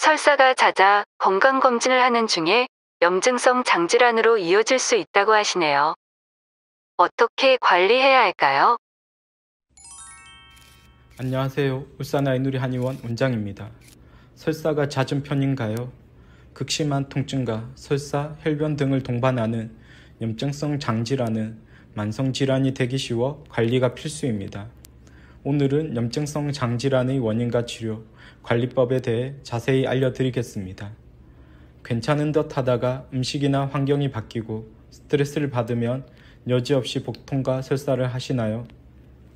설사가 잦아 건강검진을 하는 중에 염증성 장질환으로 이어질 수 있다고 하시네요. 어떻게 관리해야 할까요? 안녕하세요. 울산 아이누리 한의원 원장입니다. 설사가 잦은 편인가요? 극심한 통증과 설사, 혈변 등을 동반하는 염증성 장질환은 만성질환이 되기 쉬워 관리가 필수입니다. 오늘은 염증성 장질환의 원인과 치료, 관리법에 대해 자세히 알려드리겠습니다. 괜찮은 듯 하다가 음식이나 환경이 바뀌고 스트레스를 받으면 여지없이 복통과 설사를 하시나요?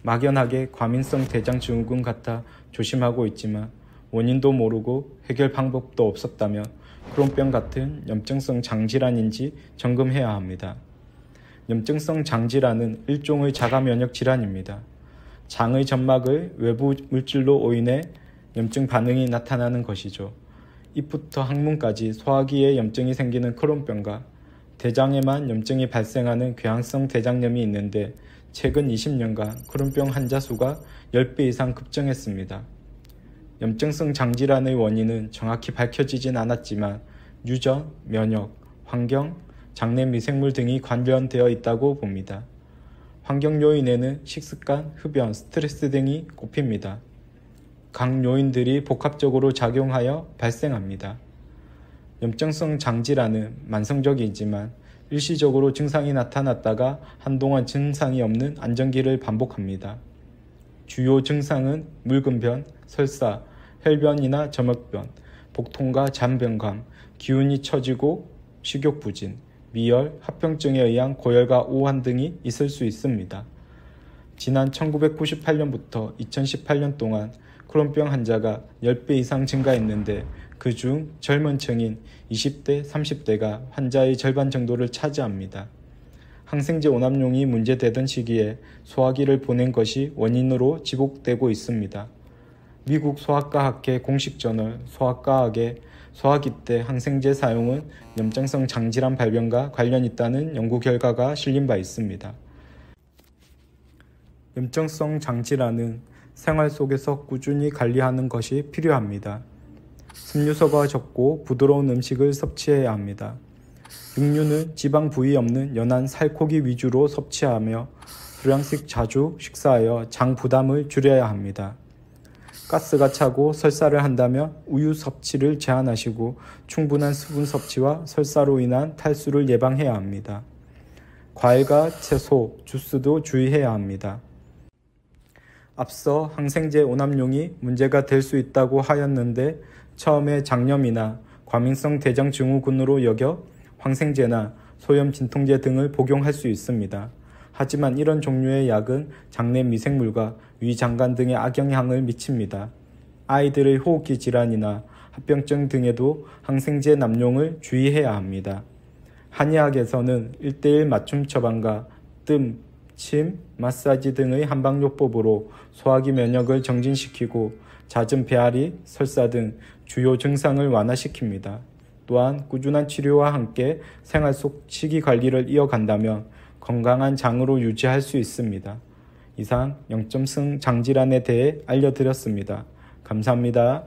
막연하게 과민성 대장증후군 같아 조심하고 있지만 원인도 모르고 해결 방법도 없었다면 크론병 같은 염증성 장질환인지 점검해야 합니다. 염증성 장질환은 일종의 자가면역 질환입니다. 장의 점막의 외부 물질로 오인해 염증 반응이 나타나는 것이죠. 입부터 항문까지 소화기에 염증이 생기는 크론병과 대장에만 염증이 발생하는 궤양성 대장염이 있는데 최근 20년간 크론병 환자 수가 10배 이상 급증했습니다. 염증성 장질환의 원인은 정확히 밝혀지진 않았지만 유전, 면역, 환경, 장내 미생물 등이 관련되어 있다고 봅니다. 환경 요인에는 식습관, 흡연, 스트레스 등이 꼽힙니다. 각 요인들이 복합적으로 작용하여 발생합니다. 염증성 장질환은 만성적이지만 일시적으로 증상이 나타났다가 한동안 증상이 없는 안정기를 반복합니다. 주요 증상은 묽은 설사, 혈변이나 점액변, 복통과 잔변감, 기운이 처지고 식욕부진, 미열, 합병증에 의한 고열과 오한 등이 있을 수 있습니다. 지난 1998년부터 2018년 동안 크론병 환자가 10배 이상 증가했는데 그중 젊은 층인 20대, 30대가 환자의 절반 정도를 차지합니다. 항생제 오남용이 문제되던 시기에 소화기를 보낸 것이 원인으로 지목되고 있습니다. 미국 소아과학회 공식 저널 소아과학에 소화기 때 항생제 사용은 염증성 장질환 발병과 관련 있다는 연구 결과가 실린 바 있습니다. 염증성 장질환은 생활 속에서 꾸준히 관리하는 것이 필요합니다. 섭유소가 적고 부드러운 음식을 섭취해야 합니다. 육류는 지방 부위 없는 연한 살코기 위주로 섭취하며 불량식 자주 식사하여 장 부담을 줄여야 합니다. 가스가 차고 설사를 한다면 우유 섭취를 제한하시고 충분한 수분 섭취와 설사로 인한 탈수를 예방해야 합니다. 과일과 채소, 주스도 주의해야 합니다. 앞서 항생제 오남용이 문제가 될 수 있다고 하였는데 처음에 장염이나 과민성 대장증후군으로 여겨 항생제나 소염 진통제 등을 복용할 수 있습니다. 하지만 이런 종류의 약은 장내 미생물과 위장관 등에 악영향을 미칩니다. 아이들의 호흡기 질환이나 합병증 등에도 항생제 남용을 주의해야 합니다. 한의학에서는 1:1 맞춤 처방과 뜸, 침, 마사지 등의 한방요법으로 소화기 면역을 정진시키고 잦은 배앓이, 설사 등 주요 증상을 완화시킵니다. 또한 꾸준한 치료와 함께 생활 속 식이관리를 이어간다면 건강한 장으로 유지할 수 있습니다. 이상 염증성 장질환에 대해 알려드렸습니다. 감사합니다.